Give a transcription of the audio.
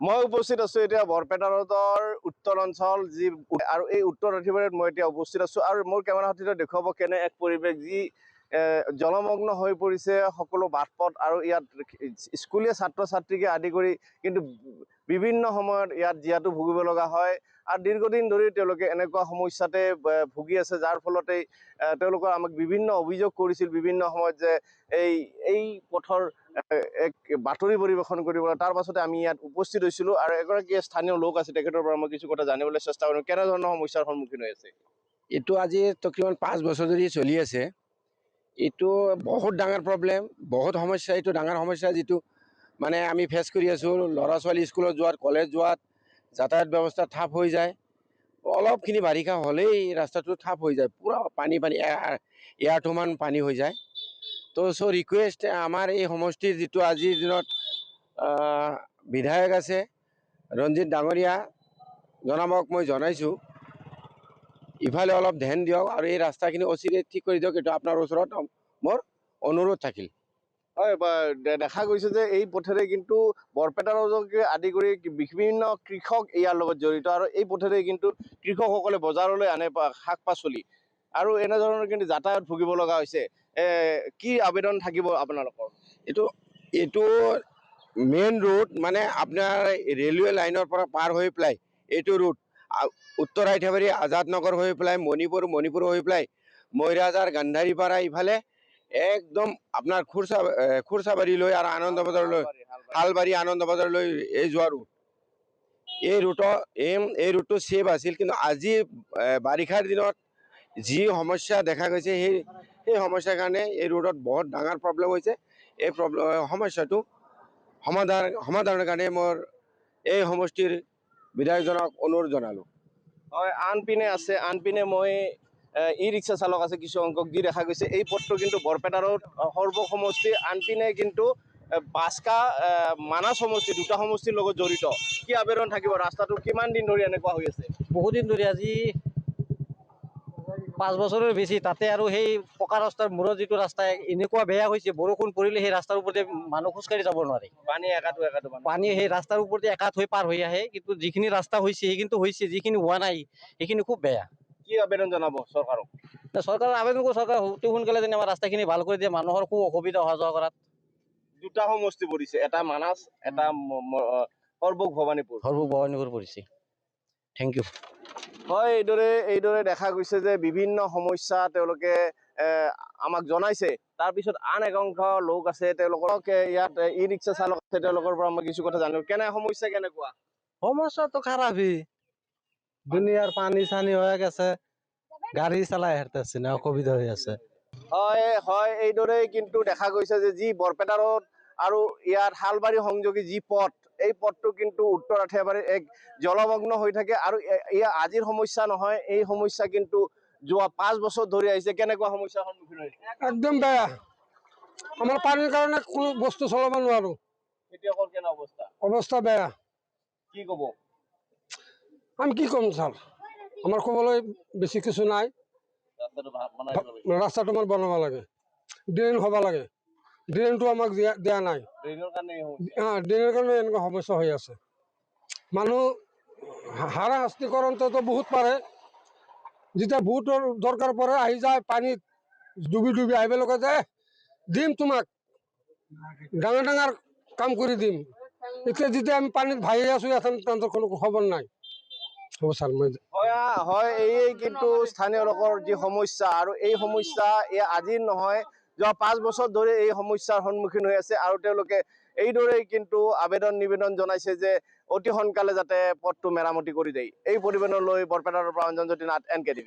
মই উপস্থিত আছো এতিয়া বৰপেটা ৰোডৰ উত্তৰ অঞ্চল যি আৰু এই উত্তৰ ৰাতিবাৰীত মই এতিয়া উপস্থিত আছো আৰু মোৰ কেমেৰা হাতীতে দেখুৱাব কেনে এক পৰিৱেশ যি জলমগ্ন হৈ পৰিছে সকলো বাট পথ আৰু ইয়াত স্কুলীয়া ছাত্ৰ ছাত্ৰীকে আদি কৰি কিন্তু বিভিন্ন সময়ত ইয়াত জীয়াতু ভুগিব লগা হয় আৰু দীৰ্ঘদিন ধৰি তেওঁলোকে এনেকুৱা সমস্যাতে ভুগি আছে যাৰ ফলতে তেওঁলোকৰ আমাক বিভিন্ন অভিযোগ কৰিছিল বিভিন্ন সময়ত যে এই পথৰ এক বাতৰি পৰিৱেশন কৰিবলৈ তাৰ পাছতে আমি ইয়াত উপস্থিত হৈছিলোঁ আৰু এগৰাকী স্থানীয় লোক আছে তেখেতৰ পৰা মই কিছু কথা জানিবলৈ চেষ্টা কৰিম কেনেধৰণৰ সমস্যাৰ সন্মুখীন হৈ আছে। এইটো আজি তকৰিবান 5 বছৰ ধৰি চলি আছে। এইটো বহুত ডাঙৰ প্ৰব্লেম, বহুত সমস্যা। এইটো ডাঙৰ সমস্যা যিটো মানে আমি ফেচ কৰি আছোঁ। ল'ৰা ছোৱালী স্কুলত যোৱাত, কলেজ যোৱাত যাতায়াত ব্যৱস্থা ঠাপ হৈ যায়। অলপখিনি বাৰিষা হ'লেই ৰাস্তাটো ঠাপ হৈ যায়, পূৰা পানী এয়াৰটোমান পানী হৈ যায়। তো ৰিকুৱেষ্ট আমাৰ এই সমষ্টিৰ যিটো আজিৰ দিনত বিধায়ক আছে ৰঞ্জিত ডাঙৰীয়া জনাবক মই জনাইছোঁ ইফালে অলপ ধ্যান দিয়ক আৰু এই ৰাস্তাখিনি অচিৰে ঠিক কৰি দিয়ক। এইটো আপোনাৰ ওচৰত মোৰ অনুৰোধ থাকিল। হয়, দেখা গৈছে যে এই পথেৰে কিন্তু বৰপেটা ৰোডকে আদি কৰি বিভিন্ন কৃষক ইয়াৰ লগত জড়িত আৰু এই পথেৰে কিন্তু কৃষকসকলে বজাৰলৈ আনে শাক পাচলি আৰু এনেধৰণৰ কিন্তু যাতায়াত ভুগিব লগা হৈছে। কি আবেদন থাকিব আপোনালোকৰ? এইটো মেইন ৰোড মানে আপোনাৰ ৰেলৱে লাইনৰ পৰা পাৰ হৈ পেলাই এইটো ৰোড উত্তৰ আইঠাবাৰী আজাদ নগৰ হৈ পেলাই মণিপুৰ হৈ পেলাই মৈৰাজাৰ গান্ধাৰীপাৰা ইফালে একদম আপোনাৰ খুৰচাবাৰীলৈ আৰু আনন্দ বজাৰলৈ, হালবাৰী আনন্দ বজাৰলৈ এই যোৱা ৰোড। এই ৰোডটো ছেফ আছিল, কিন্তু আজি বাৰিষাৰ দিনত যি সমস্যা দেখা গৈছে সেই সমস্যাৰ কাৰণে এই ৰোডত বহুত ডাঙৰ প্ৰব্লেম হৈছে। এই সমস্যাটো সমাধানৰ কাৰণে মোৰ এই সমষ্টিৰ বিধায়কজনক অনুৰোধ জনালোঁ। হয়, আনপিনে মই ই ৰিক্সা চালক আছে কিছু সংখ্যক যি দেখা গৈছে এই পথটো কিন্তু বৰপেটা ৰোড সৰ্ব সমষ্টি, আনপিনে কিন্তু বাস্কা মানাহ সমষ্টি দুটা সমষ্টিৰ লগত জড়িত। কি আবেদন থাকিব? ৰাস্তাটো কিমান দিন ধৰি এনেকুৱা হৈ আছে? বহুত দিন ধৰি, আজি 5 বছৰৰ বেছি। তাতে আৰু সেই পকা ৰাস্তাৰ মূৰত যিটো ৰাস্তা এনেকুৱা বেয়া হৈছে, বৰষুণ পৰিলে সেই ৰাস্তাৰ ওপৰতে মানুহ খোজকাঢ়ি যাব নোৱাৰে। পানী সেই ৰাস্তাৰ ওপৰতে একাঠ হৈ পাৰ হৈ আহে। কিন্তু যিখিনি ৰাস্তা হৈছে সেইখিনি হৈছে, যিখিনি হোৱা নাই সেইখিনি খুব বেয়া। কি আবেদন জনাব চৰকাৰক? চৰকাৰৰ আবেদন কৰোঁ, চৰকাৰ অতি সোনকালে যেন আমাৰ ৰাস্তাখিনি ভাল কৰি দিয়ে, মানুহৰ খুব অসুবিধা অহা যোৱা কৰাত। দুটা সমষ্টি পৰিছে, এটা মানাহ, এটা সৰ্বক ভৱানীপুৰ পৰিছে। Thank you. হয়, এইদৰে দেখা গৈছে যে বিভিন্ন সমস্যা তেওঁলোকে আমাক জনাইছে। তাৰপিছত আন একাংশ লোক আছে, তেওঁলোকক ইয়াত ই ৰিক্সা চালক আছে, তেওঁলোকৰ পৰা মই কিছু কথা জানো। সমস্যা কেনেকুৱা? সমস্যা তো খারাপই, দুনিয়ার পানি চানি হয়ে গেছে, গাড়ি চালাই হাঁটতেছি না, অসুবিধা হয়ে আছে। হয়, এইদৰে কিন্তু দেখা গৈছে যে যি বৰপেটা ৰোড আৰু ইয়াত হালবাৰী সংযোগী যি পথ, এই পথটো কিন্তু উত্তৰ আঠিয়াবাৰীৰ এক জলমগ্ন হৈ থাকে আৰু এয়া আজিৰ সমস্যা নহয়, এই সমস্যা কিন্তু যোৱা 5 বছৰ ধৰি আহিছে। কেনেকুৱা সমস্যাৰ সন্মুখীন হৈছে? একদম বেয়া, আমাৰ পানিৰ কাৰণে কোনো বস্তু চলাব নোৱাৰো। খেতিয়কৰ কেনে অৱস্থা? অৱস্থা বেয়া। কি কব? আমি কি কম স্যার, আমার কবলৈ বেছি কিছু নাই। রাস্তাটো আমার বনাব লাগে, ড্রেন হব লাগে, ড্রেনটো আমাক দিয়া নাই। ড্রেনের কারণে এনেকুৱা সমস্যা হৈ আছে। মানুহ হাৰাশাস্তি কৰোঁতে তো বহুত পাৰে, যেতিয়া ভোটৰ দৰকাৰ পৰে আহি যায় পানীত ডুবি আহিব লগা যায়। দিম তোমাক, ডাঙৰ ডাঙৰ কাম কৰি দিম। এতিয়া যেতিয়া আমি পানীত ভাহি আছো, এখন তাহাঁতৰ কোনো খবৰ নাই। হ'ব ছাৰ, হয়, এই কিন্তু স্থানীয় লোকৰ যি সমস্যা আৰু এই সমস্যা আজিৰ নহয়, যোৱা 5 বছৰ ধৰি এই সমস্যাৰ সন্মুখীন হৈ আছে আৰু তেওঁলোকে এইদৰেই কিন্তু নিবেদন জনাইছে যে অতি সোনকালে যাতে পথটো মেৰামতি কৰি দিয়ে। এই প্ৰতিবেদনলৈ বৰপেটাৰ পৰা অঞ্জন জ্যোতি নাথ, NK TV।